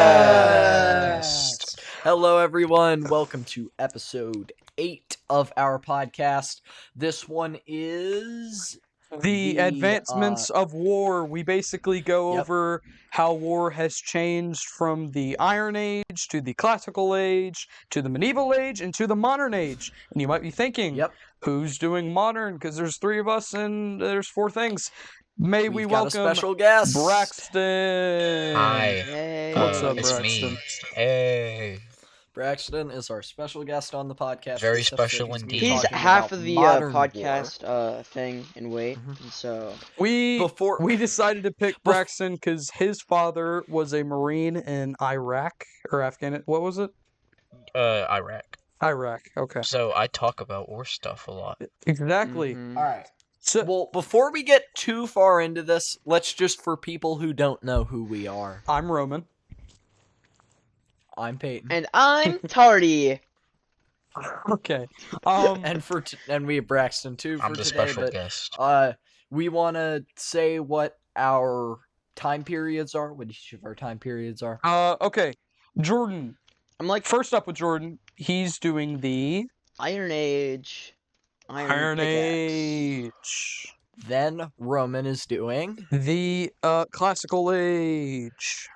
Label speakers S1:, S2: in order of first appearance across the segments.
S1: Podcast.
S2: Hello, everyone. Welcome to episode 8 of our podcast. This one is
S1: The advancements of war. We basically go
S2: Yep.
S1: over how war has changed from the Iron Age to the Classical Age to the Medieval Age and to the Modern Age. And you might be thinking, who's doing modern? Because there's 3 of us and there's 4 things. May we
S2: We've got a
S1: welcome
S2: special guest,
S1: Braxton.
S3: Hi.
S4: Hey.
S1: What's up,
S3: It's
S1: Braxton?
S3: me. Hey.
S2: Braxton is our special guest on the podcast.
S3: Very
S2: This episode,
S3: special
S2: he's gonna be
S3: indeed.
S4: He's
S2: talking
S4: half
S2: about
S4: of the
S2: modern
S4: podcast thing in weight,
S2: Mhm.
S4: so
S1: We
S2: Before-
S1: decided to pick Braxton because his father was a Marine in Iraq or Afghanistan. What was it?
S3: Iraq.
S1: Iraq. Okay.
S3: So I talk about war stuff a lot.
S1: Exactly.
S4: mhm.
S2: All right.
S1: So
S2: Well, before we get too far into this, let's just, for people who don't know who we are,
S1: I'm Roman.
S2: I'm Peyton.
S4: And I'm Tardy.
S1: Okay.
S2: And we have Braxton too for
S3: I'm the
S2: today,
S3: special
S2: but
S3: guest.
S2: we want to say what our time periods are, what each of our time periods are.
S1: Okay. Jordan.
S4: I'm like
S1: First up with Jordan, he's doing the
S4: Iron Age.
S1: Iron
S4: Pickaxe.
S1: Age.
S2: Then Roman is doing,
S1: The Classical Age.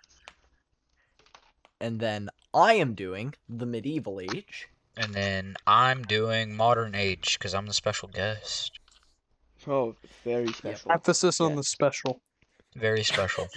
S2: and then I am doing the medieval age.
S3: And then I'm doing modern age because I'm the special guest.
S4: Oh, very special.
S1: Emphasis on
S4: Yeah.
S1: the special.
S3: Very special.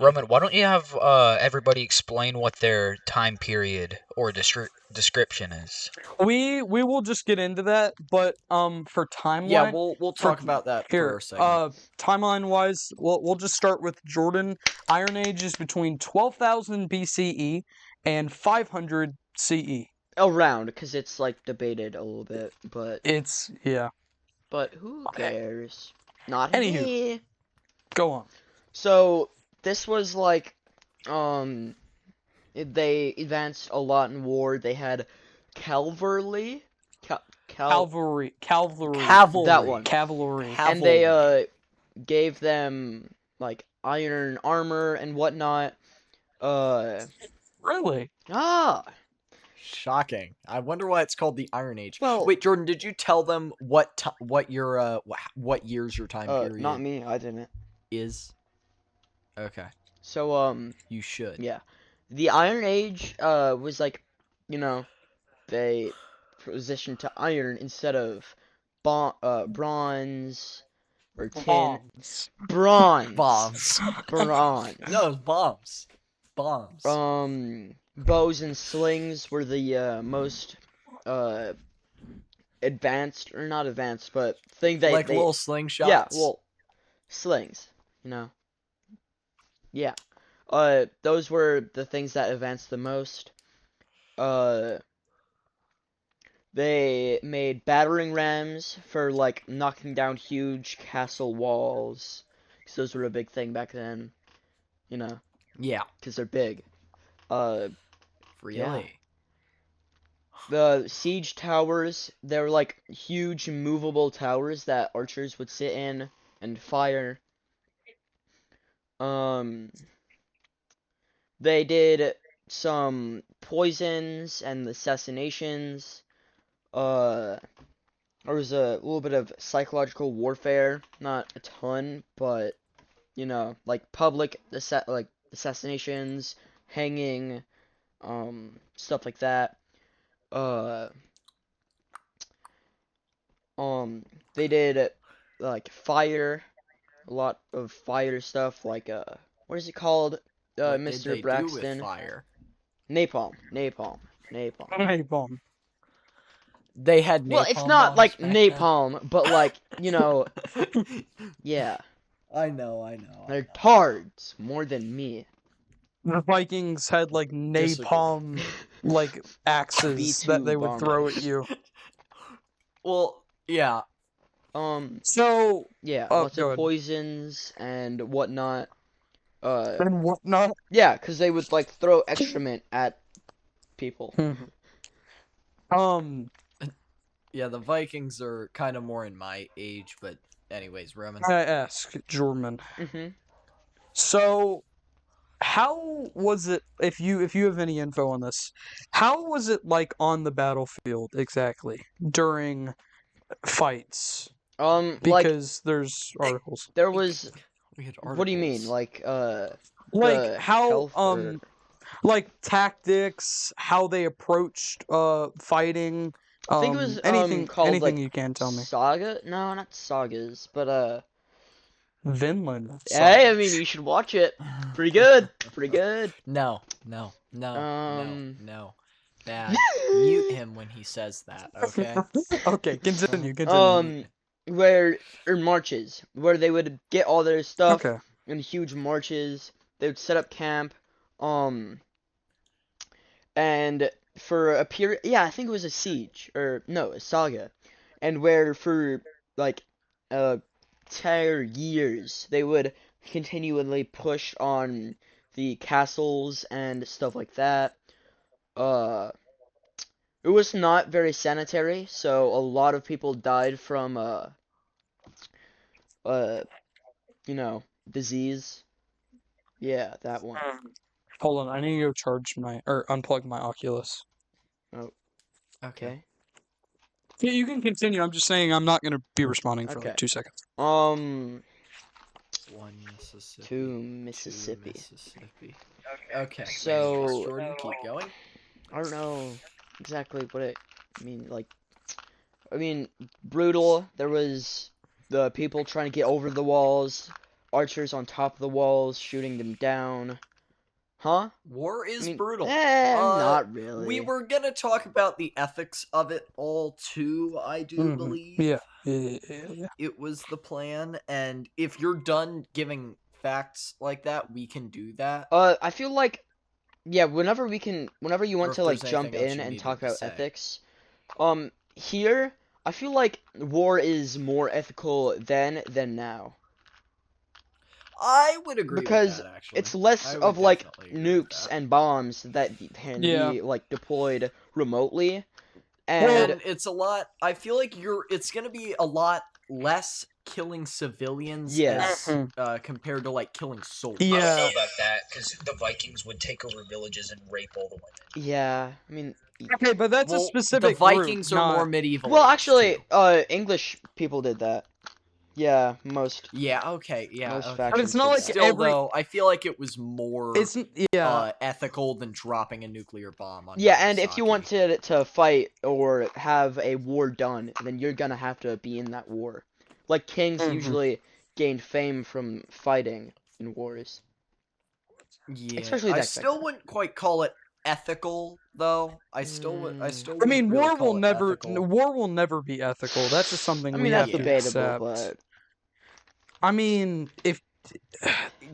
S3: Roman, why don't you have everybody explain what their time period or description is?
S1: We will just get into that, but for timeline.
S2: Yeah, we'll talk about that for
S1: Here,
S2: a second.
S1: timeline wise, we'll just start with Jordan. Iron Age is between 12,000 BCE and 500 CE.
S4: Around, because it's like debated a little bit, but
S1: Yeah.
S4: who cares? Not
S1: Anywho.
S4: me.
S1: Go on.
S4: So this was like, they advanced a lot in war. They had cavalry,
S1: Cavalry.
S4: that one.
S1: Cavalry.
S4: And they gave them like iron armor and whatnot.
S1: Really?
S2: Shocking. I wonder why it's called the Iron Age.
S4: Well-
S2: Wait, Jordan, did you tell them what your what years your time period
S4: Not me. I didn't.
S2: is? Okay,
S4: So
S2: you should.
S4: yeah, the Iron Age was like, they transitioned to iron instead of bronze or tin.
S1: Bombs.
S4: Bronze.
S2: Bombs.
S4: Bronze.
S2: No, it's bombs. Bombs.
S4: Bows and slings were the most advanced, or not advanced, but thing they
S2: like little slingshots.
S4: yeah, well, slings, yeah. Those were the things that advanced the most. They made battering rams for like knocking down huge castle walls, because those were a big thing back then,
S2: Yeah.
S4: because they're big.
S2: Really.
S4: The siege towers, they were like huge movable towers that archers would sit in and fire. They did some poisons and assassinations. There was a little bit of psychological warfare, not a ton, but like public assassinations, hanging, stuff like that. They did like fire, a lot of fire stuff, like what is it called,
S2: What did
S4: Mr.
S2: they do with
S4: Braxton?
S2: fire?
S4: Napalm.
S1: Napalm.
S2: They had napalm.
S4: Well, it's not
S2: bombs
S4: like
S2: back then.
S4: napalm, but like, yeah,
S2: I know.
S4: they're tards more than me.
S1: The Vikings had like napalm like axes
S4: B2
S1: that they would throw at
S4: bombers.
S1: you.
S2: Well, yeah.
S1: So
S4: Yeah,
S1: Oh,
S4: lots
S1: go
S4: of
S1: ahead.
S4: poisons and whatnot.
S1: and whatnot.
S4: Yeah, because they would like throw excrement at people.
S2: Yeah, the Vikings are kind of more in my age, but anyways, Roman.
S1: I ask Jordan.
S4: Mm-hmm.
S1: So, how was it? If you have any info on this, how was it like on the battlefield exactly during fights?
S4: Like
S1: Because there's articles.
S4: there was.
S2: We had
S4: What do you mean?
S2: articles.
S1: Like
S4: the
S1: how
S4: health or...
S1: like tactics, how they approached fighting.
S4: I think it was
S1: anything
S4: called
S1: anything
S4: like
S1: you can tell me.
S4: Saga. No, not Sagas, but
S1: Vinland.
S4: Hey, I
S1: Saga.
S4: mean, you should watch it. Pretty good. Pretty good.
S2: No. Bad. Mute him when he says that, okay?
S1: Okay, continue.
S4: Where marches, where they would get all their stuff
S1: Okay.
S4: in huge marches. They would set up camp, and for a period, yeah, I think it was a siege or no, a saga, and where for like 10 years they would continually push on the castles and stuff like that. It was not very sanitary, so a lot of people died from disease. Yeah, that one.
S1: Hold on, I need to go charge my or unplug my Oculus.
S4: Oh, okay.
S1: Yeah, you can continue. I'm just saying I'm not gonna be responding for
S4: Okay.
S1: like 2 seconds.
S2: 1 Mississippi.
S4: 2 Mississippi.
S2: 2 Mississippi. Okay.
S4: So
S2: Jordan, keep going.
S4: I don't know exactly what it I mean, brutal. There was the people trying to get over the walls, archers on top of the walls shooting them down. Huh?
S2: War is brutal.
S4: Not really.
S2: We were gonna talk about the ethics of it all too, I do believe.
S1: Yeah.
S2: It was the plan, and if you're done giving facts like that, we can do that.
S4: I feel like, yeah, whenever you want to like
S2: there's
S4: jump
S2: anything else
S4: in
S2: you
S4: and
S2: needed
S4: talk
S2: to
S4: about
S2: say.
S4: ethics, here I feel like war is more ethical then than now.
S2: I would agree
S4: Because
S2: with that, actually.
S4: it's less
S2: I would
S4: of like
S2: definitely agree with
S4: nukes
S2: that.
S4: and bombs that can be like deployed remotely,
S2: And
S4: and
S2: it's a lot. I feel like it's gonna be a lot less killing civilians
S4: Yes.
S2: as, compared to like killing soldiers.
S3: I don't know
S1: Yeah.
S3: about that because the Vikings would take over villages and rape all the women.
S4: yeah, I mean,
S1: Okay, but that's a
S2: Well,
S1: specific
S2: the Vikings
S1: group,
S2: are
S1: not...
S2: more medieval.
S4: well,
S2: age,
S4: actually,
S2: too.
S4: English people did that. Yeah, most.
S2: Yeah. Okay. Yeah.
S4: Most
S2: Okay.
S4: factions
S1: But it's not
S4: did
S1: like
S4: that.
S2: Still,
S1: every...
S2: though, I feel like it was more
S1: It's
S2: ethical than dropping a nuclear bomb on.
S4: Yeah, and if
S2: Nagasaki.
S4: you want to fight or have a war done, then you're gonna have to be in that war. Like kings usually gained fame from fighting in wars.
S2: Yeah,
S4: Especially
S2: I
S4: back
S2: still
S4: then.
S2: wouldn't quite call it ethical, though. I still would. I
S1: I mean,
S2: really
S1: war
S2: call
S1: will
S2: it
S1: never
S2: ethical.
S1: war will never be ethical. That's just something
S4: I
S1: we
S4: mean,
S1: have
S4: that's
S1: to
S4: debatable,
S1: accept.
S4: but
S1: I mean, if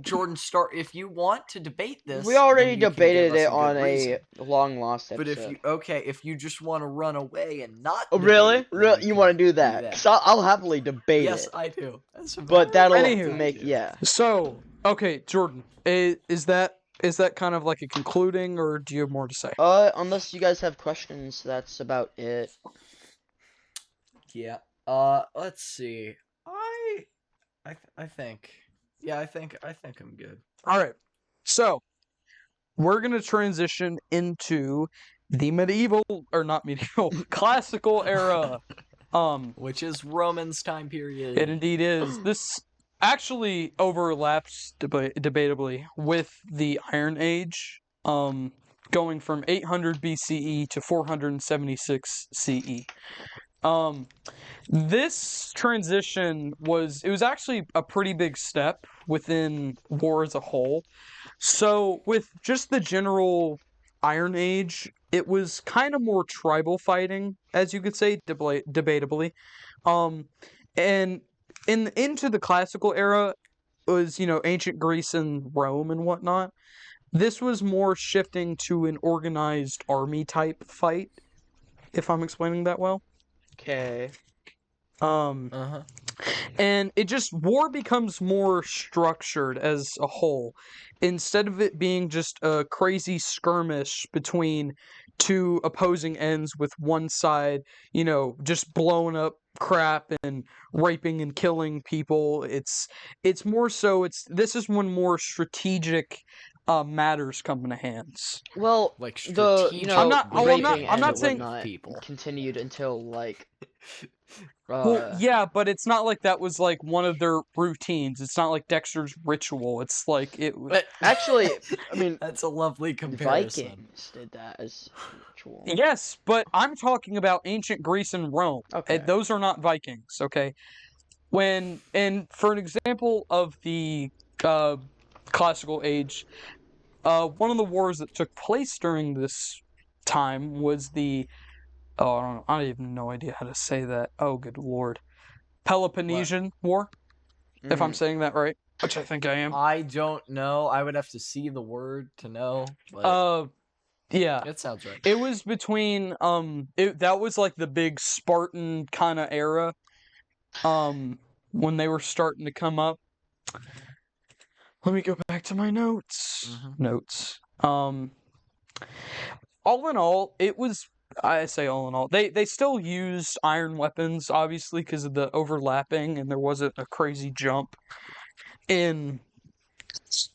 S2: Jordan, if you want to debate this,
S4: we already
S2: then you can
S4: debated
S2: give us
S4: it
S2: a good
S4: on
S2: reason.
S4: a long lost
S2: But
S4: episode.
S2: if you just want to run away and not,
S4: Oh,
S2: debate,
S4: really?
S2: then
S4: Really?
S2: we
S4: You
S2: can
S4: want to do that? Because I'll happily debate
S2: Yes,
S4: it.
S2: I do. That's
S4: But that'll
S1: Anywho.
S4: make yeah.
S1: so, okay, Jordan, is that kind of like a concluding, or do you have more to say?
S4: Unless you guys have questions, that's about it.
S2: Yeah. Let's see. I think. Yeah, I think I'm good.
S1: All right. So, we're going to transition into the classical era.
S2: Which is Roman's time period.
S1: It indeed is. This actually overlaps debatably with the Iron Age, going from 800 BCE to 476 CE. This transition was actually a pretty big step within war as a whole. So with just the general Iron Age, it was kind of more tribal fighting, as you could say, debatably. And into the classical era was, ancient Greece and Rome and whatnot. This was more shifting to an organized army type fight, if I'm explaining that well.
S4: Okay.
S1: And war becomes more structured as a whole. Instead of it being just a crazy skirmish between two opposing ends with one side, just blowing up crap and raping and killing people. It's more so this is when more strategic matters come into hands.
S4: Well,
S2: Like
S4: the raping
S1: I'm
S4: and
S1: not saying
S4: whatnot
S2: people
S4: continued until like
S1: well, yeah, but it's not like that was like one of their routines. It's not like Dexter's ritual. It's like it
S2: But
S4: actually, I mean,
S2: that's a lovely
S4: the
S2: comparison.
S4: Vikings did that as ritual.
S1: Yes, but I'm talking about ancient Greece and Rome.
S4: Okay.
S1: Those are not Vikings, okay? And for an example of the classical age, one of the wars that took place during this time was the I have no idea how to say that. Oh, good lord. Peloponnesian War, if I'm saying that right, which I think I am.
S2: I don't know. I would have to see the word to know. But
S1: yeah.
S2: It sounds right.
S1: It was between that was like the big Spartan kind of era. When they were starting to come up. Let me go back to my notes. Notes. All in all, it was. I say all in all, they still used iron weapons, obviously, because of the overlapping, and there wasn't a crazy jump.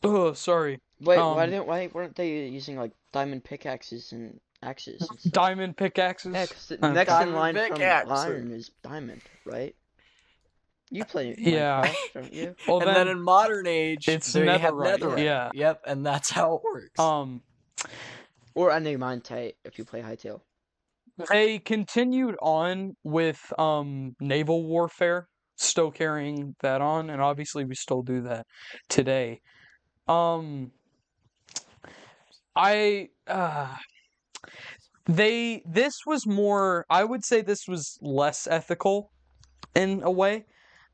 S1: Oh, sorry.
S4: Wait, why weren't they using like diamond pickaxes and axes and stuff?
S1: Diamond pickaxes?
S4: Yeah, 'cause the next in line from
S2: pickaxe.
S4: iron is diamond, right? You play
S1: Yeah.
S4: Minecraft, don't you?
S1: Well,
S2: and then in modern age,
S1: it's
S2: there you have
S1: netherite.
S2: netherite.
S1: Yeah.
S2: Yep, and that's how it works.
S4: Or adamantite if you play Hytale.
S1: They continued on with naval warfare, still carrying that on, and obviously we still do that today. This was more, I would say this was less ethical in a way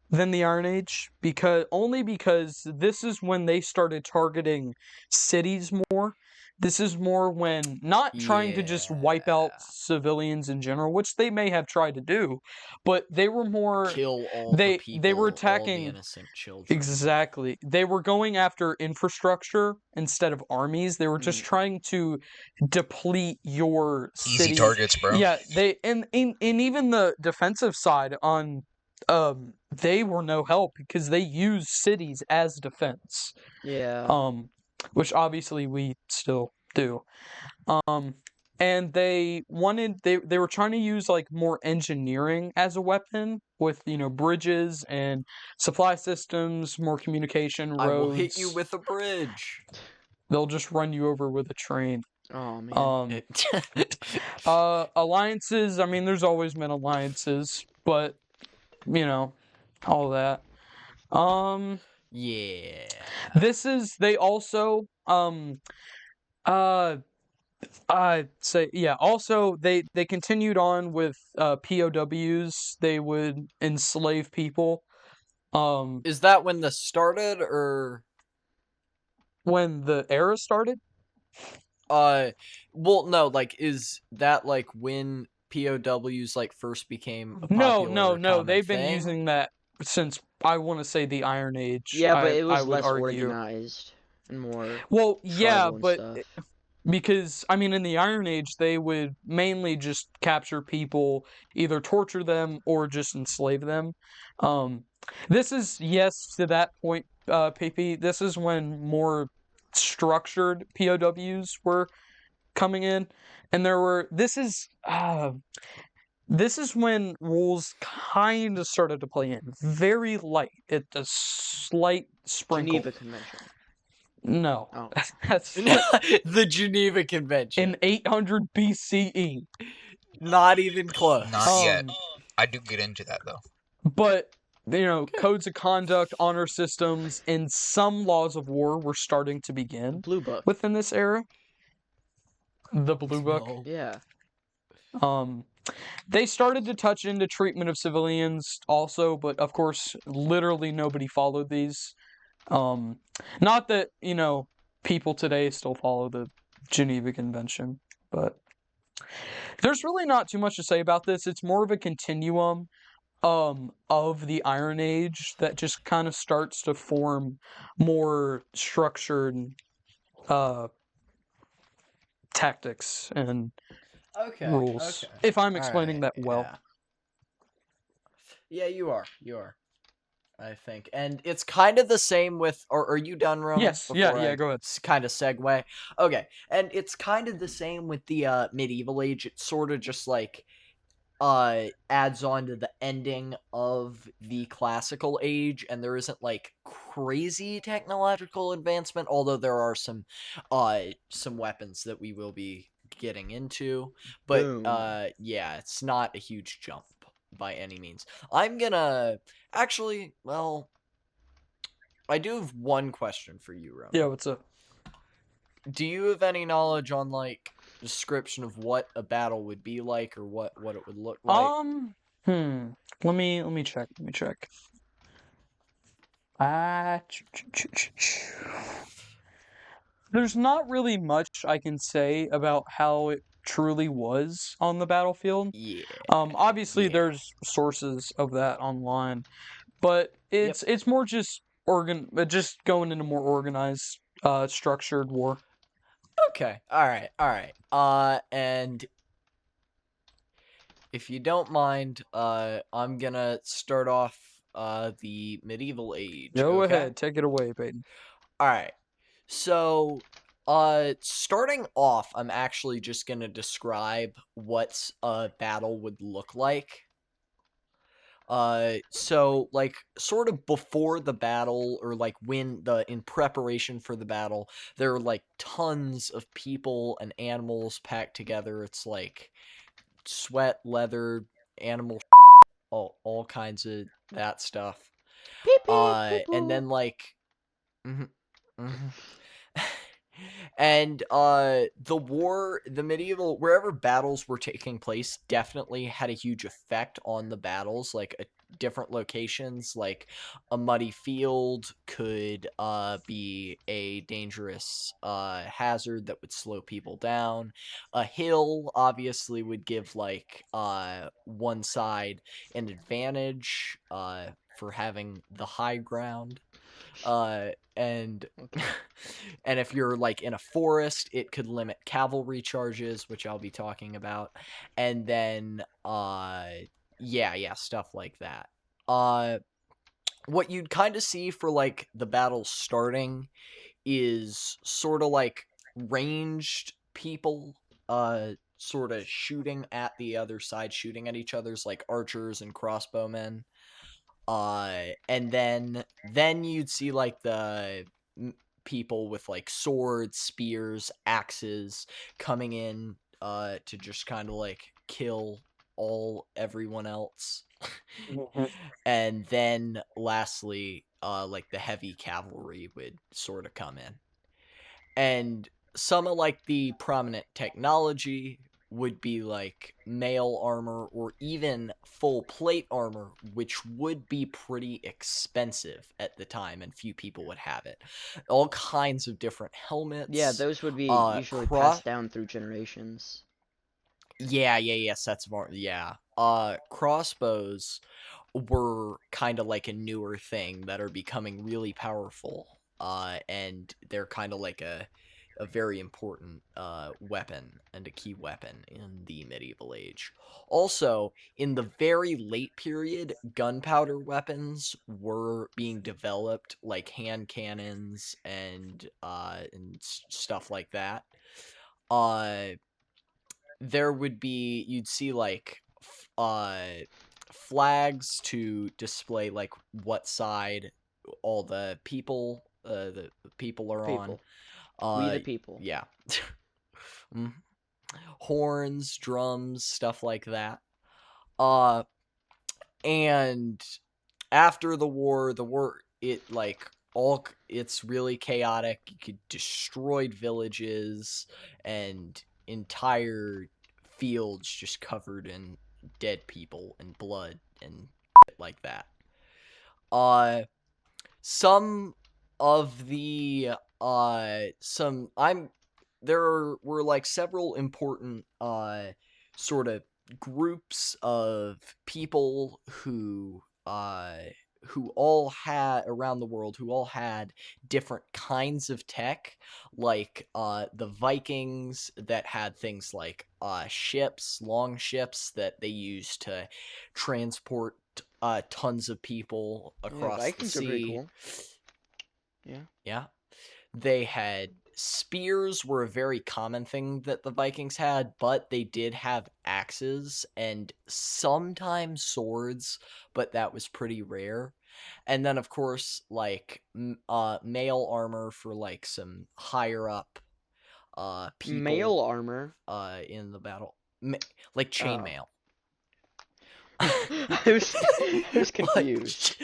S1: than the Iron Age, because this is when they started targeting cities more. This is more when not trying to just wipe out civilians in general, which they may have tried to do, but they were more
S2: kill all the people,
S1: they were attacking
S2: all the innocent children.
S1: Exactly. They were going after infrastructure instead of armies. They were just trying to deplete your city.
S3: Easy targets, bro.
S1: Yeah, they and even the defensive side on they were no help because they used cities as defense.
S4: Yeah.
S1: Which obviously we still do. And they were trying to use like more engineering as a weapon with bridges and supply systems, more communication, roads.
S2: I will hit you with a bridge.
S1: They'll just run you over with a train.
S4: Oh man.
S1: Alliances, I mean there's always been alliances, but all that.
S2: Yeah.
S1: They also also they continued on with POWs. They would enslave people.
S2: Is that when this started or
S1: when the era started?
S2: Well, no, like is that like when POWs like first became a popular
S1: no. They've been
S2: thing?
S1: using that since I want to say the Iron Age.
S4: Yeah, but it was
S1: I would
S4: less
S1: argue.
S4: organized and more.
S1: Well, yeah, but
S4: stuff.
S1: because I mean, in the Iron Age, they would mainly just capture people, either torture them or just enslave them. This is to that point, PP. This is when more structured POWs were coming in, and this is when rules kind of started to play in very light. It's a slight sprinkle.
S4: Geneva Convention.
S1: No,
S4: Oh.
S1: that's
S2: the Geneva Convention
S1: in 800 BCE.
S2: Not even close.
S3: Not yet. I do get into that though.
S1: But codes of conduct, honor systems, and some laws of war were starting to begin.
S4: Blue Book.
S1: Within this era. The Blue Book.
S2: No.
S4: Yeah.
S1: They started to touch into treatment of civilians also, but of course, literally nobody followed these. Not that, people today still follow the Geneva Convention, but there's really not too much to say about this. It's more of a continuum of the Iron Age that just kind of starts to form more structured tactics and
S2: Okay.
S1: rules.
S2: Okay.
S1: If I'm
S2: All
S1: explaining
S2: right.
S1: that well.
S2: Yeah. Yeah, you are. You are. I think. And it's kind of the same with, or are you done, Roman?
S1: Yes, yeah, go ahead.
S2: Kind of segue. Okay. And it's kind of the same with the medieval age. It's sort of just like adds on to the ending of the classical age, and there isn't like crazy technological advancement, although there are some weapons that we will be getting into. But
S4: Boom.
S2: yeah, it's not a huge jump by any means. I'm gonna actually, well, I do have one question for you, Roman.
S1: Yeah, what's up?
S2: Do you have any knowledge on like description of what a battle would be like, or what it would look like?
S1: Let me check. Let me check. There's not really much I can say about how it truly was on the battlefield.
S2: Yeah.
S1: Obviously
S2: Yeah.
S1: there's sources of that online, but it's more just just going into more organized, structured war.
S2: Okay. All right. And if you don't mind, I'm gonna start off the medieval age.
S1: Go
S2: okay?
S1: ahead, take it away, Peyton.
S2: All right. So, starting off, I'm actually just gonna describe what a battle would look like. So like sort of before the battle, or like in preparation for the battle, there are like tons of people and animals packed together. It's like sweat, leather, animal, all kinds of that stuff.
S4: Beep, beep, boop,
S2: And
S4: boop.
S2: then like, mhm, mhm. And the medieval, wherever battles were taking place, definitely had a huge effect on the battles. Like different locations, like a muddy field could be a dangerous hazard that would slow people down. A hill obviously would give like one side an advantage for having the high ground. And and if you're like in a forest, it could limit cavalry charges, which I'll be talking about. And then yeah, stuff like that. What you'd kind of see for like the battle starting is sort of like ranged people sort of shooting at the other side, shooting at each other's, like archers and crossbowmen. And then you'd see like the people with like swords, spears, axes coming in to just kind of like kill everyone else. And then lastly, like the heavy cavalry would sort of come in. And some of like the prominent technology would be like mail armor, or even full plate armor, which would be pretty expensive at the time, and few people would have it. All kinds of different helmets.
S4: Yeah, those would be usually passed down through generations.
S2: Yeah, sets of armor. Yeah. Crossbows were kind of like a newer thing that are becoming really powerful. And they're kind of like a very important weapon and a key weapon in the medieval age. Also, in the very late period, gunpowder weapons were being developed, like hand cannons and stuff like that. There would be, you'd see like flags to display like what side all the people are on.
S4: We the people.
S2: Yeah. Horns, drums, stuff like that. And after the war, it's really chaotic. You could destroyed villages and entire fields just covered in dead people and blood and like that. Some of the there were like several important sort of groups of people who who all had around the world who all had different kinds of tech, like the Vikings that had things like ships, long ships that they used to transport tons of people
S4: Yeah,
S2: across the
S4: Vikings are pretty
S2: sea.
S4: cool. Yeah.
S2: Yeah. They had spears were a very common thing that the Vikings had, but they did have axes and sometimes swords, but that was pretty rare. And then of course like mail armor for like some higher up people
S4: Mail armor.
S2: in the battle. Like
S4: Oh.
S2: chainmail.
S4: I was confused.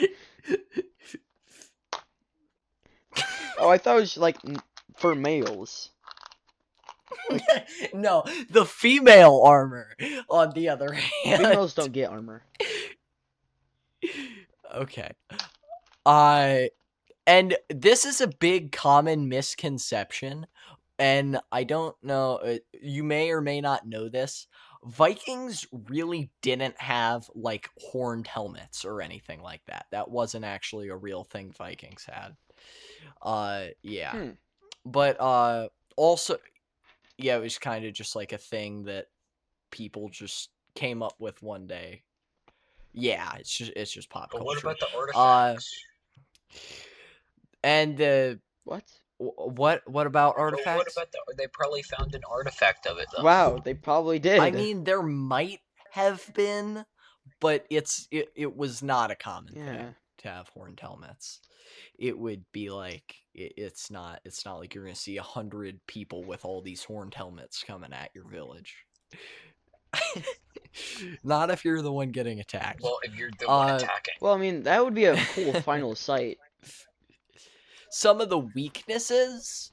S4: Oh, I thought it was like for males.
S2: No, the female armor, on the other hand.
S4: Females don't get armor.
S2: Okay. And this is a big common misconception, and I don't know, you may or may not know this. Vikings really didn't have like horned helmets or anything like that. That wasn't actually a real thing Vikings had. Yeah. But also, yeah, it was kind of just like a thing that people just came up with one day. Yeah, it's just pop culture.
S3: But what about the artifacts?
S2: And
S4: What?
S2: What about artifacts?
S3: What about they probably found an artifact of it though.
S4: Wow, they probably did.
S2: I mean, there might have been, but it was not a common thing to have horned helmets. It would be like it's not like you're gonna see 100 people with all these horned helmets coming at your village. Not if you're the one getting attacked.
S3: Well, if you're the one attacking.
S4: Well, I mean, that would be a cool final sight.
S2: Some of the weaknesses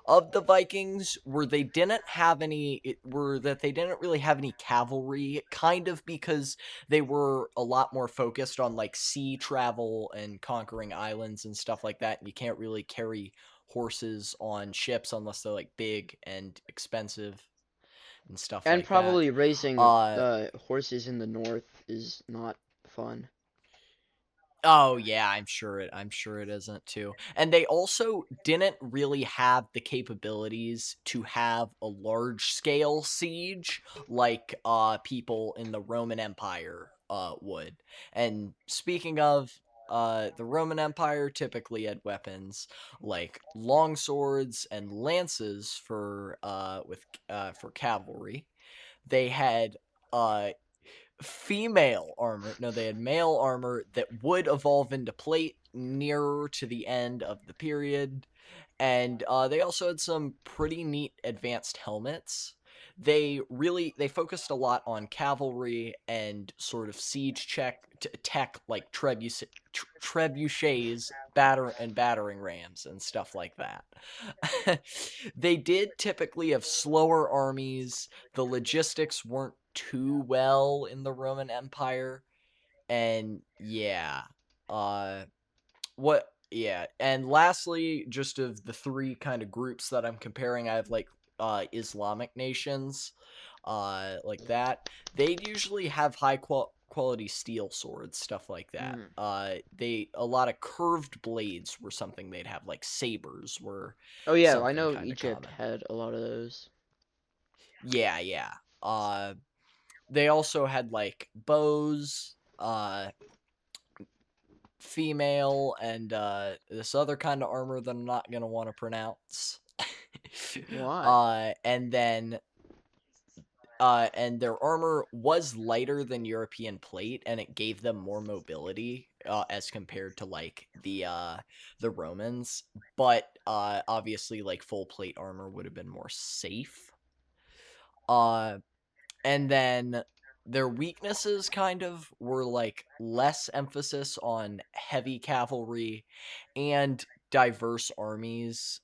S2: of the Vikings were they didn't really have any cavalry, kind of because they were a lot more focused on like sea travel and conquering islands and stuff like that. And you can't really carry horses on ships unless they're like big and expensive and stuff
S4: and
S2: like
S4: probably
S2: that.
S4: raising horses in the north is not fun.
S2: Oh yeah, I'm sure it isn't too. And they also didn't really have the capabilities to have a large scale siege like people in the Roman Empire would. And speaking of the Roman Empire typically had weapons like long swords and lances for cavalry. They had female armor. No, they had male armor that would evolve into plate nearer to the end of the period. And they also had some pretty neat advanced helmets. They focused a lot on cavalry and sort of siege tech like trebuchets, battering rams and stuff like that. They did typically have slower armies. The logistics weren't too well in the Roman Empire. And yeah. And lastly, just of the three kind of groups that I'm comparing, I have like Islamic nations, like that. They'd usually have high quality steel swords, stuff like that. A lot of curved blades were something they'd have, like sabers were.
S4: Oh yeah, I know Egypt had a lot of those.
S2: Yeah. They also had like bows, female, and this other kind of armor that I'm not gonna want to pronounce.
S4: Why?
S2: And then and their armor was lighter than European plate, and it gave them more mobility as compared to like the Romans. But obviously, like full plate armor would have been more safe. And then their weaknesses kind of were like less emphasis on heavy cavalry, and diverse armies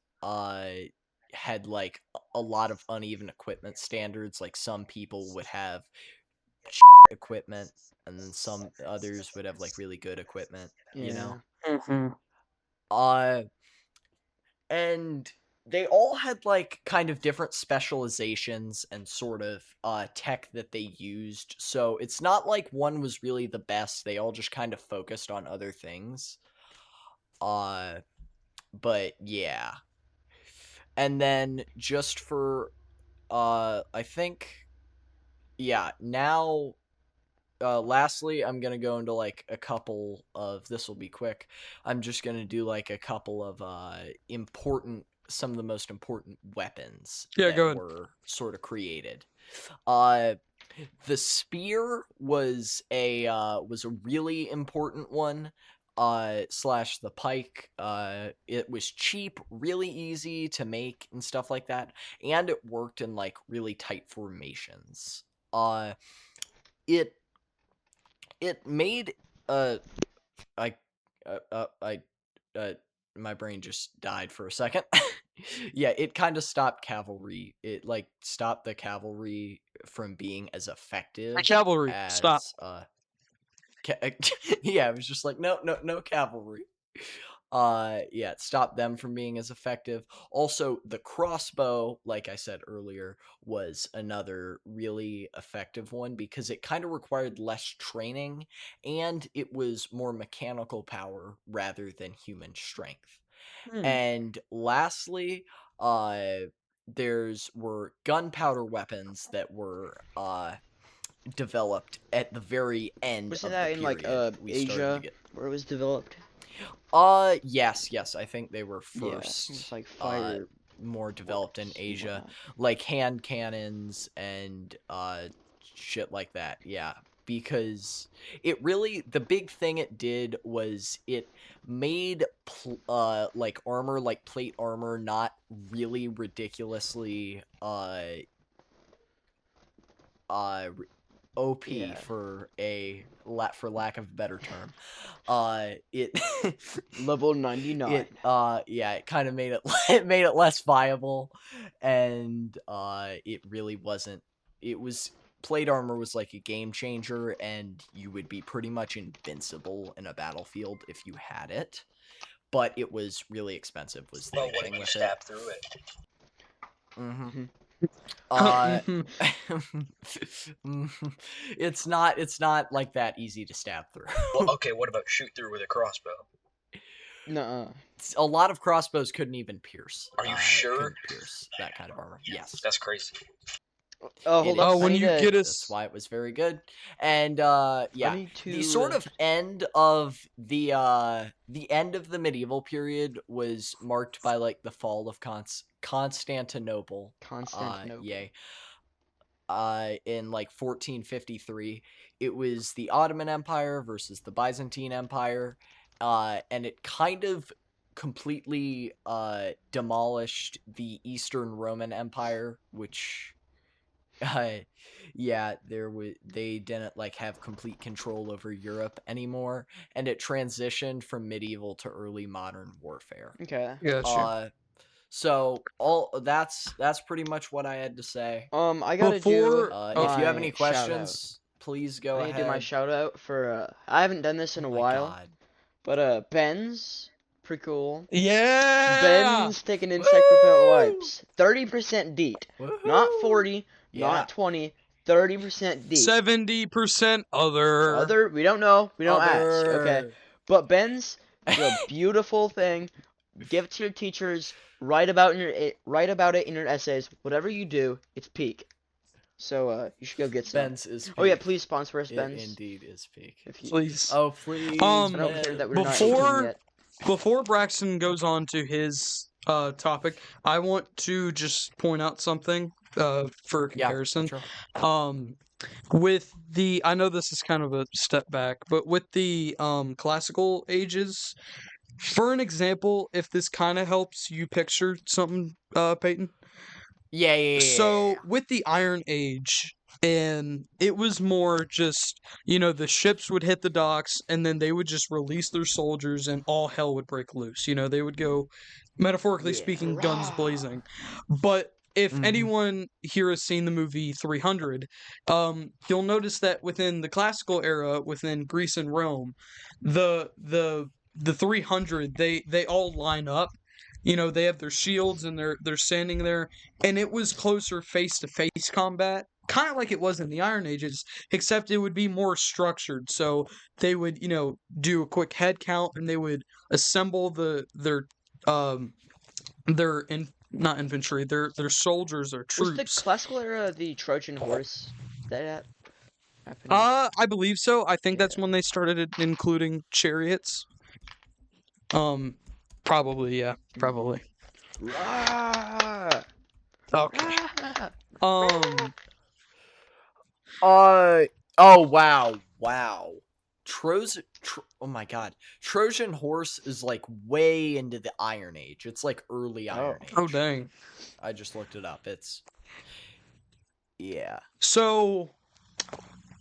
S2: had like a lot of uneven equipment standards. Like some people would have equipment, and then some others would have like really good equipment, you know.
S1: Mm-hmm.
S2: And they all had like kind of different specializations and sort of tech that they used. So it's not like one was really the best. They all just kind of focused on other things. But yeah. And then just for I think now lastly, I'm gonna go into like a couple of, this will be quick. I'm just gonna do like a couple of some of the most important weapons
S1: Yeah,
S2: that
S1: go ahead.
S2: were sort of created. The spear was a really important one. Slash the pike. It was cheap, really easy to make and stuff like that, and it worked in like really tight formations. It made I my brain just died for a second. Yeah, it kind of stopped cavalry. It like stopped the cavalry from being as effective
S1: Cavalry,
S2: as
S1: stop.
S2: Yeah, it was just like no cavalry. Yeah, it stopped them from being as effective. Also, the crossbow, like I said earlier, was another really effective one because it kind of required less training and it was more mechanical power rather than human strength. And lastly, were gunpowder weapons that were developed at the very end
S4: Wasn't
S2: of the
S4: that in like
S2: period. We started to
S4: Asia
S2: get
S4: where it was developed?
S2: yes, I think they were
S4: Yeah,
S2: first
S4: it's like fire
S2: more developed in
S4: works and
S2: Asia,
S4: whatnot.
S2: like hand cannons and shit like that. Yeah, because it really, the big thing it did was it made like armor, like plate armor, not really ridiculously OP
S4: Yeah.
S2: for lack of a better term. It
S4: Level 99.
S2: it kind of made it made it less viable, and it really wasn't. It was plate armor was like a game changer, and you would be pretty much invincible in a battlefield if you had it. But it was really expensive. Was the
S3: Well,
S2: big
S3: what
S2: thing
S3: if you
S2: with
S3: stab through it?
S2: Mm-hmm.
S1: Mhm.
S2: It's not like that easy to stab through.
S3: Well, okay, what about shoot through with a crossbow?
S4: Nuh-uh.
S2: A lot of crossbows couldn't even pierce.
S3: Are you sure?
S2: Couldn't pierce that kind of armor. Yes.
S3: That's crazy.
S4: Oh,
S2: It
S4: hold
S2: is.
S4: up.
S1: when
S4: I
S1: you
S4: need to,
S1: get
S2: That's
S1: us,
S2: why it was very good. And yeah,
S4: need to
S2: the sort of end of the end of the medieval period was marked by like the fall of Constantinople.
S4: Constantinople.
S2: Yay. In like 1453, it was the Ottoman Empire versus the Byzantine Empire, and it kind of completely demolished the Eastern Roman Empire, which yeah, they didn't like have complete control over Europe anymore, and it transitioned from medieval to early modern warfare.
S4: Okay.
S1: gotcha.
S2: So that's pretty much what I had to say.
S4: I gotta
S1: Before-
S4: do
S2: If you have
S4: my
S2: any
S4: shout-out.
S2: questions, please go
S4: I need
S2: ahead.
S4: to do my shout out for I haven't done this in
S2: Oh
S4: a
S2: my
S4: while,
S2: God.
S4: but Ben's pretty cool.
S1: Yeah.
S4: Ben's taking insect repellent wipes. 30% DEET. Not
S2: Woohoo!
S4: 40,
S2: Yeah.
S4: not 20, 30% DEET.
S1: 70% other.
S4: Other, we don't know. We don't ask, okay?
S2: Other.
S4: But Ben's a beautiful thing. Give it to your teachers. Write about it in your essays. Whatever you do, it's peak. So you should go get some.
S2: Ben's is peak.
S4: Oh yeah, please sponsor us,
S2: It
S4: Ben's.
S2: indeed is peak.
S4: If you,
S1: Please.
S2: Oh please.
S1: I
S4: don't care that we're not
S1: Before-
S4: 18 yet.
S1: Before Braxton goes on to his topic, I want to just point out something for comparison.
S2: Sure.
S1: With the, I know this is kind of a step back, but with the classical ages, for an example, if this kind of helps you picture something, Peyton.
S2: Yeah.
S1: So with the Iron Age, and it was more just, the ships would hit the docks and then they would just release their soldiers and all hell would break loose. They would go, metaphorically speaking, guns blazing. But if anyone here has seen the movie 300, you'll notice that within the classical era, within Greece and Rome, the 300, they all line up they have their shields and they're standing there, and it was closer face to face combat, kind of like it was in the Iron Ages, except it would be more structured. So they would, do a quick head count, and they would assemble their not infantry, their soldiers or
S4: Was the
S1: troops.
S4: classical era the Trojan horse that happened?
S1: I believe so. I think that's
S4: Yeah.
S1: when they started including chariots. Probably, yeah, probably.
S4: Ah!
S1: Okay.
S4: Ah!
S2: Oh wow. Oh my god. Trojan horse is like way into the Iron Age. It's like early Iron Age.
S1: Oh dang.
S2: I just looked it up. Yeah.
S1: So,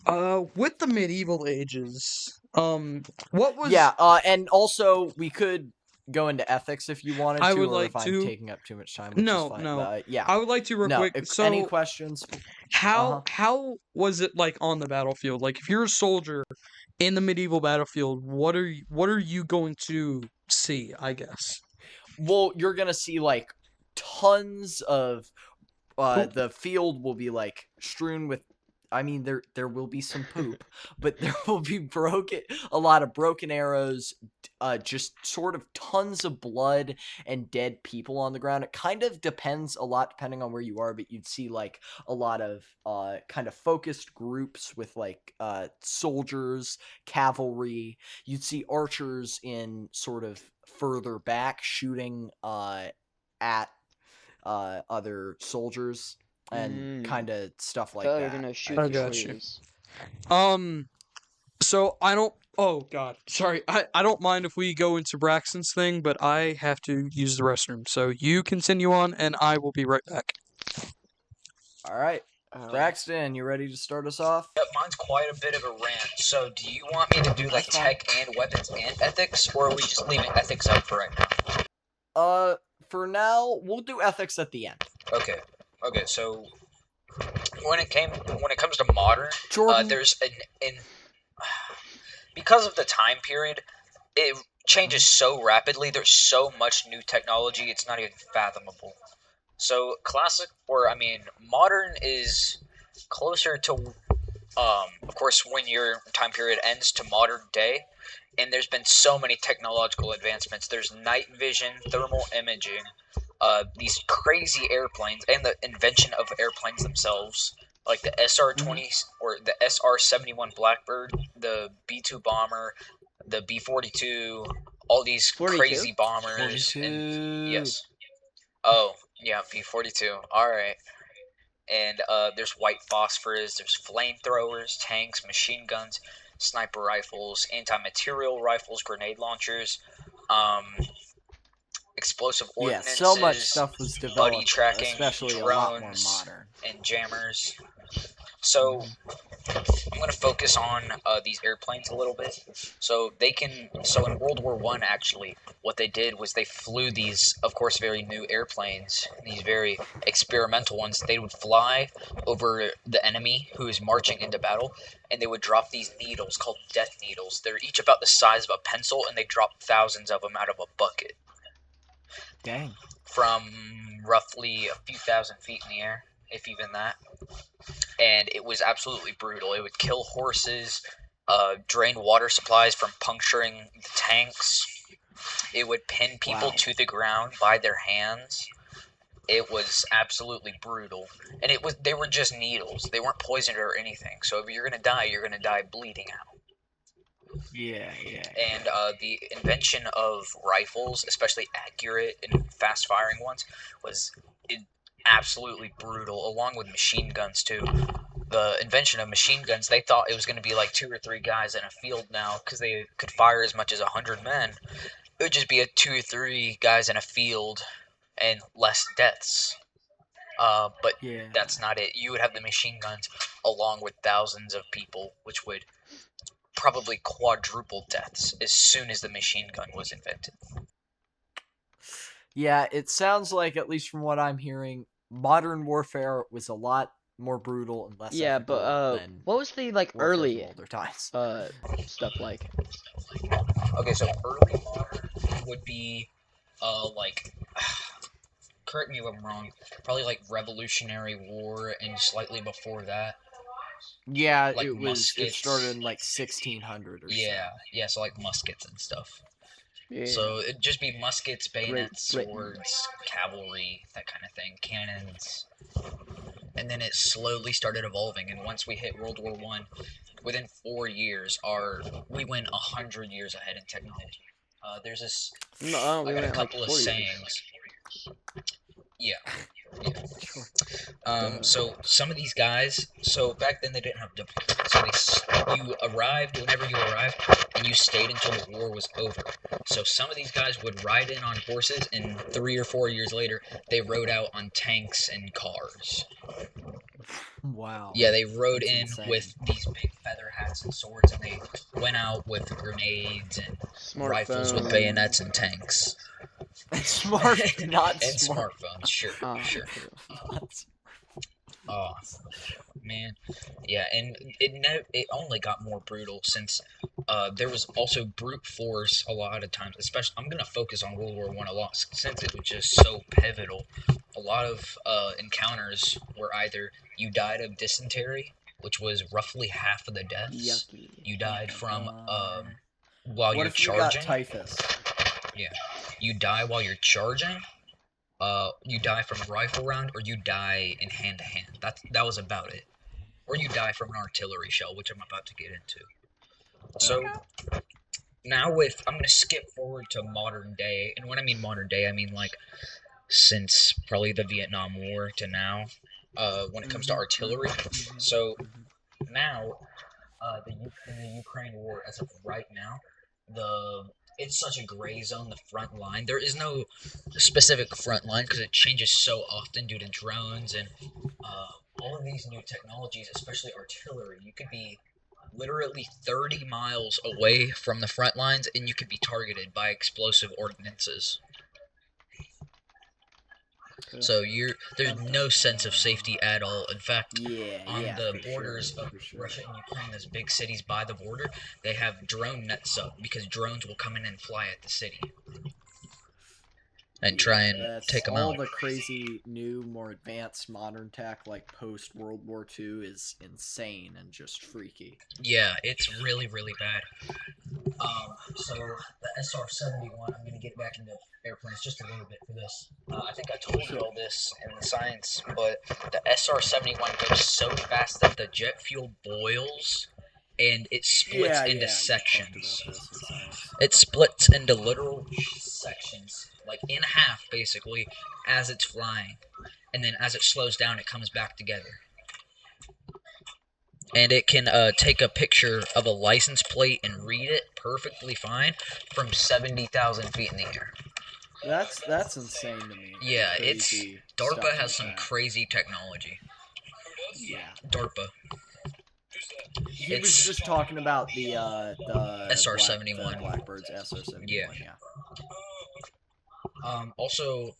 S1: with the medieval ages, what was?
S2: Yeah, and also we could go into ethics if you wanted to,
S1: I would
S2: or
S1: like
S2: if I'm
S1: to.
S2: taking up too much time, which
S1: No,
S2: is fine.
S1: no.
S2: Yeah.
S1: I would like to real
S2: No,
S1: quick.
S2: if
S1: So,
S2: any questions?
S1: how was it like on the battlefield? Like, if you're a soldier in the medieval battlefield, what are you going to see? I guess.
S2: Well, you're gonna see like tons of the field will be like strewn with, I mean, there will be some poop, but there will be a lot of broken arrows, just sort of tons of blood and dead people on the ground. It kind of depends a lot depending on where you are, but you'd see like a lot of kind of focused groups with like soldiers, cavalry. You'd see archers in sort of further back shooting at other soldiers and kind of stuff like
S4: They're
S2: that.
S4: gonna shoot
S1: I
S4: the
S1: got you.
S4: trees.
S1: So I don't. Oh God, sorry. I don't mind if we go into Braxton's thing, but I have to use the restroom. So you continue on, and I will be right back.
S2: All right, Braxton, you ready to start us off?
S3: Yep, mine's quite a bit of a rant. So do you want me to do like tech and weapons and ethics, or are we just leaving ethics out for right now?
S2: For now, we'll do ethics at the end.
S3: Okay. So when it comes to modern,
S2: Jordan,
S3: there's because of the time period, it changes so rapidly. There's so much new technology, it's not even fathomable. So modern is closer to, of course, when your time period ends to modern day. And there's been so many technological advancements. There's night vision, thermal imaging, these crazy airplanes, and the invention of airplanes themselves, like the SR-20 or the SR-71 Blackbird, the B-2 bomber, the B-42, all these
S4: 42?
S3: crazy bombers.
S2: 42.
S3: And, yes. Oh, yeah, B-42. All right. And there's white phosphorus, there's flamethrowers, tanks, machine guns, sniper rifles, anti-material rifles, grenade launchers, explosive ordnances,
S2: so much stuff was developed,
S3: buddy tracking,
S2: especially
S3: drones,
S2: a lot more modern,
S3: and jammers. So I'm going to focus on these airplanes a little bit. So in World War I, actually, what they did was they flew these, of course, very new airplanes, these very experimental ones. They would fly over the enemy who is marching into battle, and they would drop these needles called death needles. They're each about the size of a pencil, and they drop thousands of them out of a bucket.
S2: Dang.
S3: From roughly a few thousand feet in the air, if even that. And it was absolutely brutal. It would kill horses, drain water supplies from puncturing the tanks. It would pin people to the ground by their hands. It was absolutely brutal. And they were just needles. They weren't poisoned or anything. So if you're gonna die bleeding out.
S2: Yeah.
S3: And the invention of rifles, especially accurate and fast-firing ones, was absolutely brutal, along with machine guns, too. The invention of machine guns, they thought it was going to be like 2 or 3 guys in a field now, because they could fire as much as 100 men. It would just be 2 or 3 guys in a field and less deaths. But that's not it. You would have the machine guns along with thousands of people, which would probably quadruple deaths as soon as the machine gun was invented.
S2: Yeah, it sounds like, at least from what I'm hearing, modern warfare was a lot more brutal and less than
S4: what was the early
S2: older times
S4: stuff like?
S3: Okay, so early modern would be like correct me if I'm wrong, probably like Revolutionary War and slightly before that.
S2: Yeah,
S3: Like
S2: it
S3: muskets.
S2: started in like 1600 or
S3: so like muskets and stuff.
S4: Yeah.
S3: So it'd just be muskets, bayonets,
S4: Britain.
S3: swords, cavalry, that kind of thing, cannons. And then it slowly started evolving. And once we hit World War One, within 4 years, we went 100 years ahead in technology. There's this.
S4: No, we
S3: I got a
S4: went like
S3: couple of
S4: 4 years.
S3: sayings. Yeah.
S2: Sure.
S3: So some of these guys, so back then they didn't have diplomas. So you arrived whenever you arrived, and you stayed until the war was over. So some of these guys would ride in on horses, and 3 or 4 years later, they rode out on tanks and cars.
S2: Wow.
S3: Yeah, they rode
S2: That's
S3: in
S2: insane.
S3: with these big feather hats and swords, and they went out with grenades and rifles with
S4: Smartphones.
S3: bayonets and tanks.
S2: Smart, not
S3: and
S2: smart.
S3: smartphones, sure.
S4: Okay.
S3: Oh, man, yeah, and it only got more brutal since there was also brute force a lot of times. Especially, I'm gonna focus on World War One a lot since it was just so pivotal. A lot of encounters were either you died of dysentery, which was roughly half of the deaths.
S4: Yucky.
S3: You died from while
S2: What
S3: you're
S2: if you
S3: charging.
S2: got typhus?
S3: Yeah, you die while you're charging. You die from a rifle round, or you die in hand to hand. That was about it. Or you die from an artillery shell, which I'm about to get into. So now I'm gonna skip forward to modern day, and when I mean modern day, I mean like since probably the Vietnam War to now. When it comes to artillery, so now in the Ukraine war, as of right now, it's such a gray zone. The front line, there is no specific front line because it changes so often due to drones and all of these new technologies, especially artillery. You could be literally 30 miles away from the front lines and you could be targeted by explosive ordinances. So there's no sense of safety at all. In fact, on the borders of Russia and Ukraine, those big cities by the border, they have drone nets up because drones will come in and fly at the city and try and take them
S2: all
S3: out.
S2: The crazy new, more advanced modern tech like post World War II is insane and just freaky.
S3: Yeah, it's really, really bad. So the SR-71, I'm gonna get back into airplanes just a little bit for this. I think I told you all this in the science, but the SR-71 goes so fast that the jet fuel boils and it splits into sections. It splits into literal sections, like in half basically, as it's flying. And then as it slows down, it comes back together. And it can take a picture of a license plate and read it perfectly fine from 70,000 feet in the air.
S2: That's insane to me.
S3: Yeah, DARPA has some crazy technology.
S2: Yeah.
S3: DARPA.
S2: He was just talking about the
S3: SR-71.
S2: Blackbird's SR-71. Yeah.
S3: Also,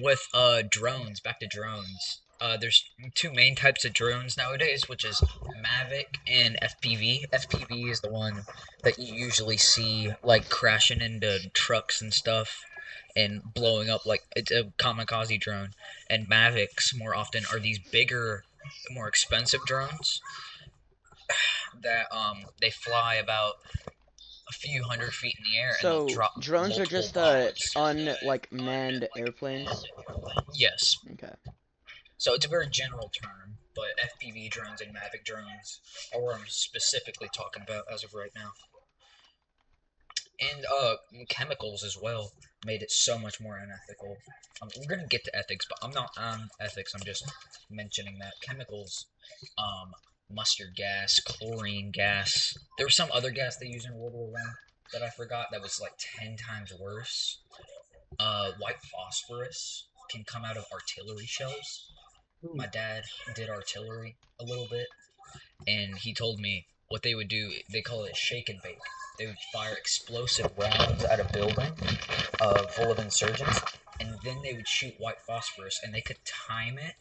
S3: with drones, back to drones. There's two main types of drones nowadays, which is Mavic and FPV. FPV is the one that you usually see like crashing into trucks and stuff and blowing up, like it's a kamikaze drone. And Mavics more often are these bigger, more expensive drones that they fly about a few hundred feet in the air and they drop
S4: drones are just manned airplanes?
S3: Yes.
S4: Okay.
S3: So it's a very general term, but FPV drones and Mavic drones are what I'm specifically talking about as of right now. And chemicals as well made it so much more unethical. We're gonna get to ethics, but I'm not on ethics. I'm just mentioning that chemicals, mustard gas, chlorine gas. There was some other gas they used in World War I that I forgot that was like 10 times worse. White phosphorus can come out of artillery shells. My dad did artillery a little bit, and he told me what they would do. They call it shake and bake. They would fire explosive rounds at a building full of insurgents, and then they would shoot white phosphorus, and they could time it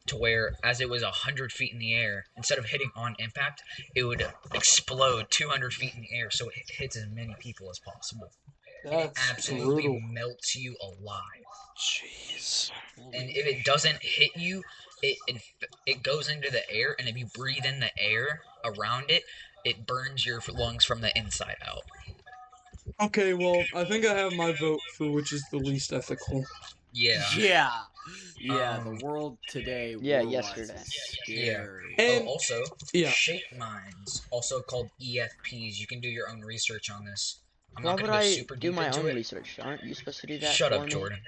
S3: to where, as it was 100 feet in the air, instead of hitting on impact, it would explode 200 feet in the air, so it hits as many people as possible. and it
S1: That's
S3: absolutely
S1: brutal.
S3: melts you alive.
S1: Jeez.
S3: And if it doesn't hit you, it goes into the air, and if you breathe in the air around it, it burns your lungs from the inside out.
S1: Okay, well, I think I have my vote for which is the least ethical.
S3: Yeah.
S2: Yeah, the world today,
S4: Yeah,
S2: war-wise,
S4: yesterday.
S2: is scary.
S1: And
S3: also,
S1: yeah.
S3: shape mines, also called EFPs. You can do your own research on this. I'm
S4: Why
S3: not
S4: would
S3: gonna go
S4: I
S3: super
S4: do
S3: deep
S4: my
S3: into
S4: own
S3: it.
S4: research? Aren't you supposed to do that
S3: Shut
S4: for
S3: up,
S4: me?
S3: Jordan.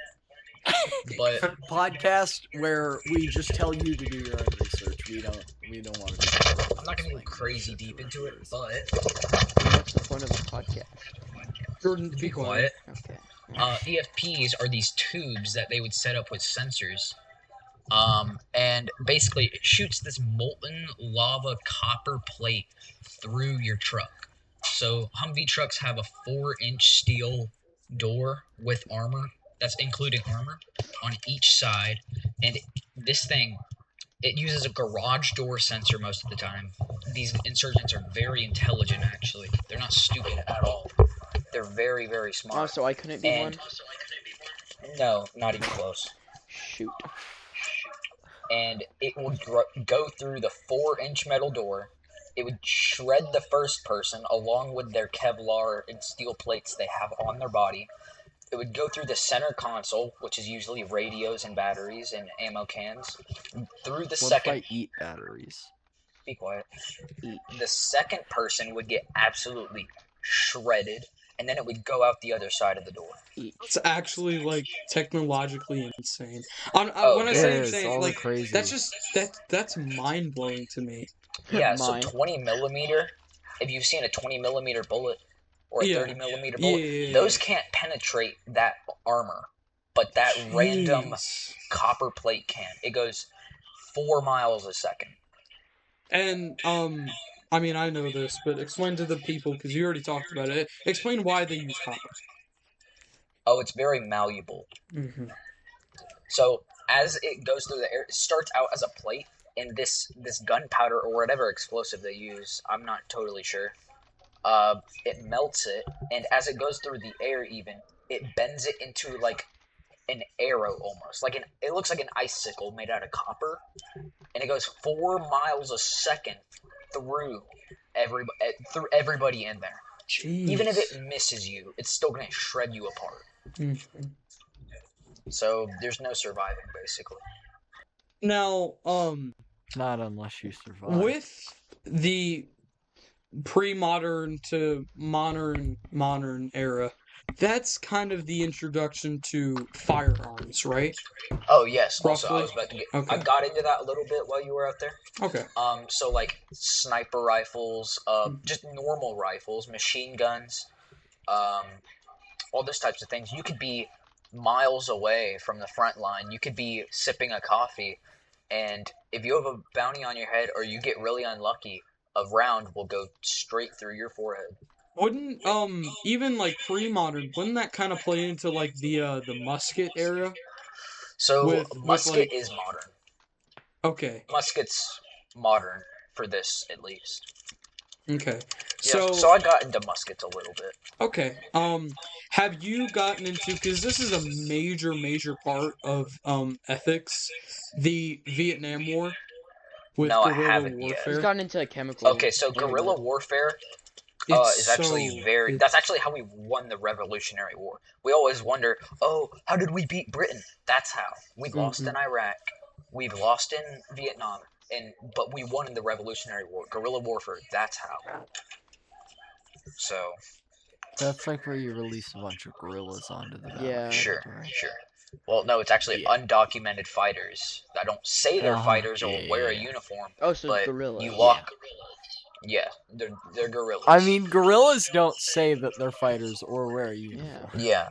S3: But
S2: Podcast where we just tell you to do your own research. We don't want to be.
S3: I'm not gonna go crazy deep into it. But
S4: What's the point of a podcast?
S1: Jordan, be quiet.
S4: Okay.
S3: EFPs are these tubes that they would set up with sensors. And basically it shoots this molten lava copper plate through your truck. So Humvee trucks have a 4-inch steel door with armor, that's including armor, on each side. And this thing, it uses a garage door sensor most of the time. These insurgents are very intelligent, actually. They're not stupid at all. They're very, very smart.
S4: Oh, so I couldn't be one?
S3: No, not even close.
S4: Shoot.
S3: And it would go through the 4-inch metal door. It would shred the first person along with their Kevlar and steel plates they have on their body. It would go through the center console, which is usually radios and batteries and ammo cans. Through the second.
S2: What if I eat batteries?
S3: Be quiet.
S4: Each.
S3: The second person would get absolutely shredded, and then it would go out the other side of the door.
S1: It's actually like technologically insane. When I say insane, like
S2: crazy.
S1: that's mind blowing to me.
S3: Yeah, so 20 millimeter. If you've seen a 20 millimeter bullet or a 30 millimeter bullet, those can't penetrate that armor, but that random copper plate can. It goes 4 miles a second.
S1: And I mean, I know this, but explain to the people, because you already talked about it. Explain why they use copper.
S3: Oh, it's very malleable.
S1: Mm-hmm.
S3: So as it goes through the air, it starts out as a plate, and this gunpowder or whatever explosive they use, I'm not totally sure. It melts it, and as it goes through the air, even it bends it into like an arrow almost. It looks like an icicle made out of copper, and it goes 4 miles a second through everybody in there.
S1: Jeez.
S3: Even if it misses you, it's still gonna shred you apart.
S1: Mm-hmm.
S3: So there's no surviving, basically.
S1: Now,
S2: not unless you survive.
S1: With the pre-modern to modern era, that's kind of the introduction to firearms, right?
S3: Oh yes.
S1: Roughly?
S3: Also, I was about to get.
S1: Okay.
S3: I got into that a little bit while you were out there.
S1: Okay.
S3: So like sniper rifles, just normal rifles, machine guns, all those types of things. You could be miles away from the front line. You could be sipping a coffee, and if you have a bounty on your head or you get really unlucky, a round will go straight through your forehead.
S1: Wouldn't even like pre-modern, wouldn't that kind of play into like the musket era?
S3: So musket is modern.
S1: Okay.
S3: Musket's modern for this at least.
S1: Okay.
S3: Yeah, so I got into muskets a little bit.
S1: Okay. Have you gotten into, because this is a major part of ethics, the Vietnam War with
S3: no,
S1: guerrilla
S3: I haven't
S1: warfare?
S3: yet.
S4: He's gotten into chemical.
S3: Okay, so guerrilla warfare is actually that's actually how we won the Revolutionary War. We always wonder, how did we beat Britain? That's how. We lost in Iraq. We've lost in Vietnam. But we won in the Revolutionary War. Guerrilla warfare, that's how. So
S2: that's like where you release a bunch of guerrillas onto the battlefield.
S4: Yeah.
S3: Sure. Well, no, it's actually undocumented fighters that don't say they're fighters or wear a uniform.
S4: Oh, so
S3: but
S4: guerrillas.
S3: You walk. Yeah, they're guerrillas.
S2: I mean, guerrillas don't say that they're fighters or wear a uniform.
S3: Yeah.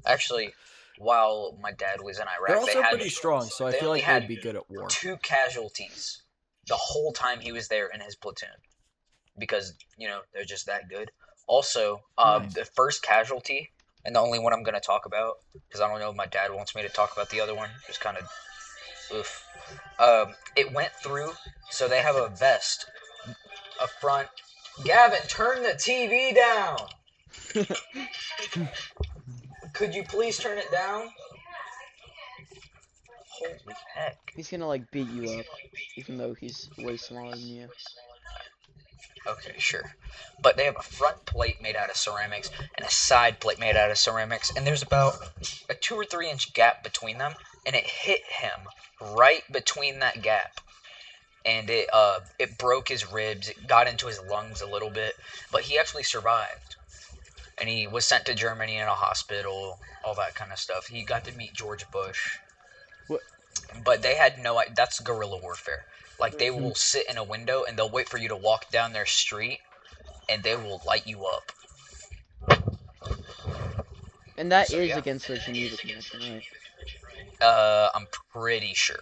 S3: Actually, while my dad was in Iraq,
S2: they're also
S3: they had
S2: pretty strong, so I feel like they'd be good at war.
S3: 2 casualties the whole time he was there in his platoon, because they're just that good. Also, the first casualty, and the only one I'm gonna talk about, because I don't know if my dad wants me to talk about the other one. Just kind of, oof. It went through, so they have a vest, a front. Gavin, turn the TV down. Could you please turn it down? Holy heck.
S4: He's gonna like beat you up, even though he's way smaller than you.
S3: Okay, sure. But they have a front plate made out of ceramics and a side plate made out of ceramics, and there's about a 2 or 3 inch gap between them, and it hit him right between that gap. And it broke his ribs, it got into his lungs a little bit, but he actually survived. And he was sent to Germany in a hospital, all that kind of stuff. He got to meet George Bush.
S4: What?
S3: But they had no idea. That's guerrilla warfare. Like, they will sit in a window and they'll wait for you to walk down their street, and they will light you up.
S4: And that
S3: So,
S4: is
S3: yeah.
S4: against the Geneva Convention, right?
S3: I'm pretty sure.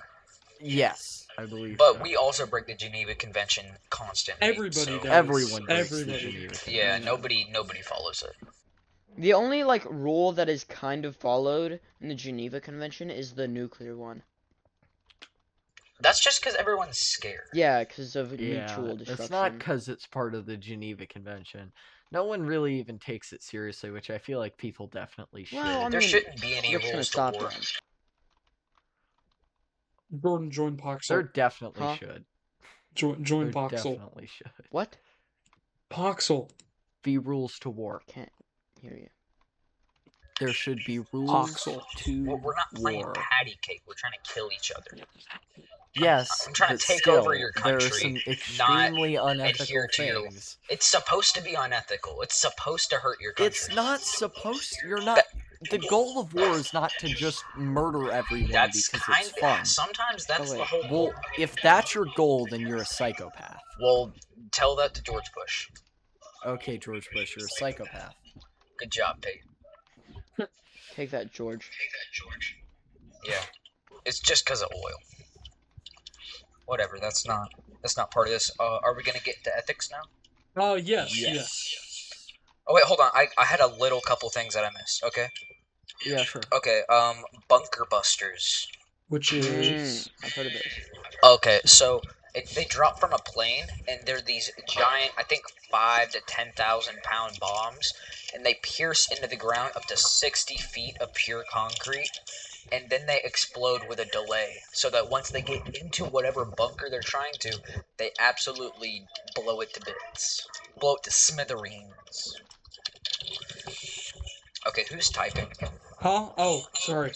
S2: Yes, I believe
S3: But
S2: so.
S3: we also break the Geneva Convention constantly.
S1: Everybody
S3: so,
S1: does.
S2: Everyone breaks the
S1: Everybody.
S2: Geneva
S3: Yeah,
S2: Convention.
S3: nobody follows it.
S4: The only like rule that is kind of followed in the Geneva Convention is the nuclear one.
S3: That's just because everyone's scared.
S4: Yeah, because of
S2: Yeah,
S4: mutual destruction.
S2: it's not because it's part of the Geneva Convention. No one really even takes it seriously, which I feel like people definitely should.
S4: Well, I
S3: There
S4: mean,
S3: shouldn't be any
S4: what's gonna
S3: rules to
S4: stop
S3: war.
S4: them?
S1: Jordan, join
S2: There
S1: Poxel.
S2: definitely
S4: Huh?
S2: should.
S1: Join
S2: There
S1: Poxel.
S2: definitely should
S4: What?
S1: Poxel.
S2: be rules to war.
S4: Can't hear you.
S2: There should be rules
S1: Poxel.
S2: to
S3: We're not playing
S2: war.
S3: patty cake. We're trying to kill each other.
S2: Yes,
S3: I'm trying to
S2: but
S3: take
S2: still,
S3: over your
S2: there are
S3: country,
S2: some
S3: not
S2: extremely unethical
S3: adhere to your-
S2: things.
S3: It's supposed to be unethical. It's supposed to hurt your country.
S2: It's not supposed. You're not. The goal of war is not to just murder everyone
S3: That's
S2: because
S3: kind
S2: it's fun.
S3: Sometimes that's
S4: wait.
S3: the whole
S2: Well,
S3: goal.
S2: if that's your goal, then you're a psychopath.
S3: Well, tell that to George Bush.
S2: Okay, George Bush, you're a psychopath.
S3: Good job, Pete.
S4: Take that, George.
S3: Yeah. It's just because of oil. Whatever, that's not part of this. Are we gonna get to ethics now?
S1: Oh, yes.
S3: Oh wait, hold on. I had a little couple things that I missed. Okay.
S2: Yeah, sure.
S3: Okay. Bunker busters.
S1: Which is...
S4: I've heard of those.
S3: Okay, so they drop from a plane, and they're these giant, I think 5 to 10,000 pound bombs, and they pierce into the ground up to 60 feet of pure concrete, and then they explode with a delay, so that once they get into whatever bunker they're trying to, they absolutely blow it to bits. Blow it to smithereens. Okay, who's typing?
S1: Huh? Oh, sorry.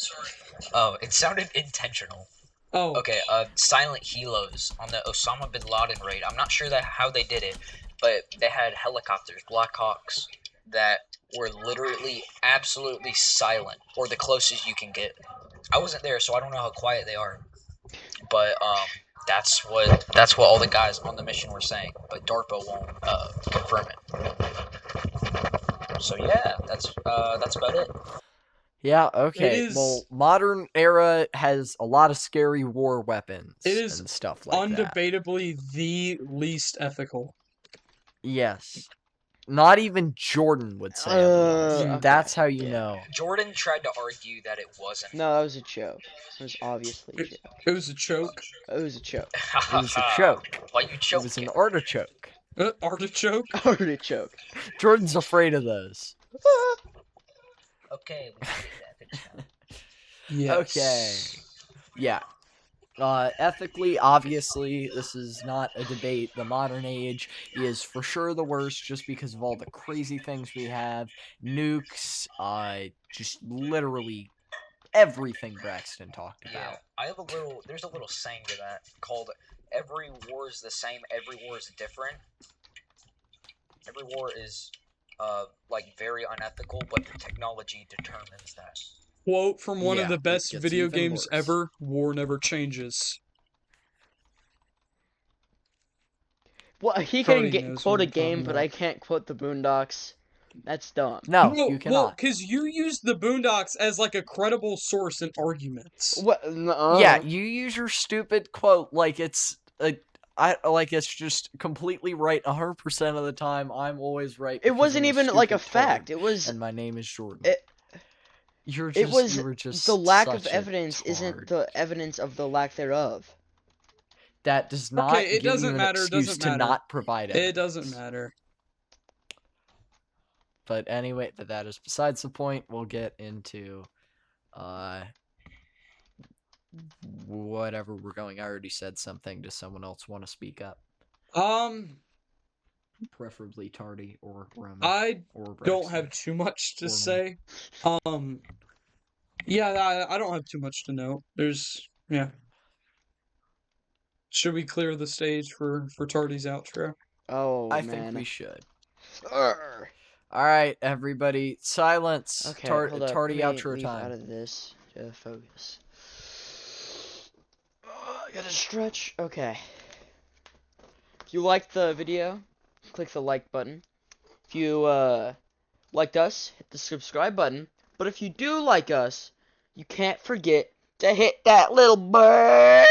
S3: Oh, it sounded intentional.
S1: Oh.
S3: Okay, Silent Helos on the Osama bin Laden raid. I'm not sure how they did it, but they had helicopters, Black Hawks, that were literally absolutely silent, or the closest you can get. I wasn't there, so I don't know how quiet they are. But that's what all the guys on the mission were saying. But DARPA won't confirm it. So yeah, that's about it.
S2: Yeah, okay.
S1: is-
S2: Well, modern era has a lot of scary war weapons
S1: It is
S2: and stuff like that.
S1: Undebatably the least ethical.
S2: Yes. Not even Jordan would say otherwise.
S4: okay.
S2: That's how you
S4: Yeah.
S2: know.
S3: Jordan tried to argue that it wasn't.
S4: No, that was a joke. It was obviously a joke.
S1: It was a choke.
S4: It was a joke.
S2: It was a choke.
S3: Why you
S2: It
S3: choking?
S2: was an artichoke.
S1: Artichoke?
S4: Artichoke.
S2: Jordan's afraid of those.
S3: Okay, we can do that. Good job.
S1: Yes.
S2: Okay. Yeah. Ethically, obviously, this is not a debate. The modern age is for sure the worst just because of all the crazy things we have. Nukes, just literally everything Braxton talked
S3: Yeah,
S2: about.
S3: there's a little saying to that called "Every war is the same, every war is different." Every war is, like, very unethical, but the technology determines that.
S1: Quote from one of
S2: Yeah,
S1: the
S2: it
S1: best
S2: gets
S1: video
S2: even
S1: games
S2: worse.
S1: ever: "War never changes."
S4: Well, he
S1: Brody
S4: can
S1: knows
S4: quote
S1: what
S4: a
S1: I'm talking
S4: game, but
S1: about.
S4: I can't quote the Boondocks. That's dumb.
S2: No, you
S1: well,
S2: cannot.
S1: because you use the Boondocks as like a credible source in arguments.
S4: What?
S2: Yeah, you use your stupid quote like it's like it's just completely right 100% of the time. I'm always right.
S4: It
S2: because
S4: wasn't
S2: I'm
S4: even like a
S2: stupid
S4: fact.
S2: turd,
S4: It was.
S2: and my name is Jordan.
S4: It-
S2: you were just
S4: the lack of
S2: such a
S4: evidence isn't
S2: tard.
S4: the evidence of the lack thereof.
S2: That does not
S1: Okay, it
S2: give
S1: doesn't
S2: you an
S1: matter, it
S2: excuse
S1: doesn't
S2: to
S1: matter.
S2: not provide evidence.
S1: It doesn't matter.
S2: But anyway, that is besides the point. We'll get into whatever we're going. I already said something. Does someone else want to speak up? Preferably Tardy or Roman.
S1: I
S2: or
S1: don't have too much to say. Yeah, I don't have too much to know. Yeah. Should we clear the stage for Tardy's outro?
S4: Oh,
S2: I
S4: man.
S2: think we should.
S4: Urgh.
S2: All right, everybody, silence.
S4: Okay,
S2: Tardy
S4: hold up. Let me
S2: outro
S4: leave
S2: time.
S4: out of this to focus. I gotta stretch. Okay. If you liked the video, click the like button. If you liked us, hit the subscribe button. But if you do like us, you can't forget to hit that little bell.